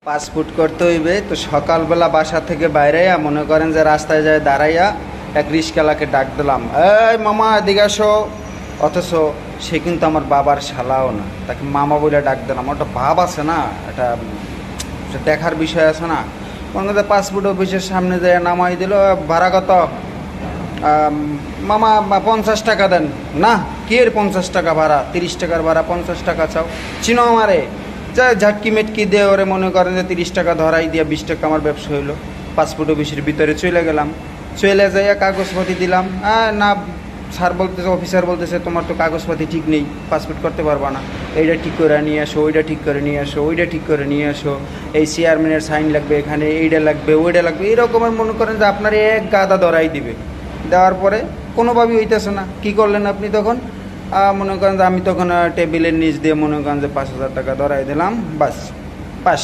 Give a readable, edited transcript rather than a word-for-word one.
Passport করতে হইবে তো সকালবেলা বাসা থেকে বাইরে মনে করেন যে রাস্তায় যায় দাঁড়াইয়া এক রিস্কালাকে ডাক দিলাম, এই মামা এদিকে আসো। অথচ সে কিন্তু আমার বাবার শালাও না, তাকে মামা বলে ডাক দিলাম। ওটা ভাব আছে না, এটা দেখার বিষয় আছে না। মনে করেন পাসপোর্ট অফিসের সামনে যায় নামাই দিল, ভাড়া কত? মামা 50 টাকা দেন। না, কি এর 50 টাকা ভাড়া? 30 টাকার ভাড়া 50 টাকা চাও? চিনো আমারে? যা ঝাটকি মেটকি দিয়ে ওরে মনে করেন যে 30 টাকা ধরাই দিয়া 20 টাকা আমার ব্যবসা হইলো। পাসপোর্ট অফিসের ভিতরে চলে গেলাম, চলে যাইয়া কাগজপাতি দিলাম। না, স্যার বলতেছে, অফিসার বলতেছে তোমার তো কাগজপাতি ঠিক নেই, পাসপোর্ট করতে পারবা না। এইটা ঠিক করে নিয়ে আসো, ওইটা ঠিক করে নিয়ে আসো, ওইটা ঠিক করে নিয়ে আসো, এই চেয়ারম্যানের সাইন লাগবে, এখানে এইটা লাগবে, ওইটা লাগবে, এরকমের মনে করেন যে আপনার এক গাদা ধরাই দিবে। দেওয়ার পরে কোনোভাবেই হইতেছে না। কী করলেন আপনি তখন? মনে করেন যে আমি তখন টেবিলের নিচ দিয়ে মনে করেন যে 5,000 টাকা ধরাই দিলাম, বাস পাস।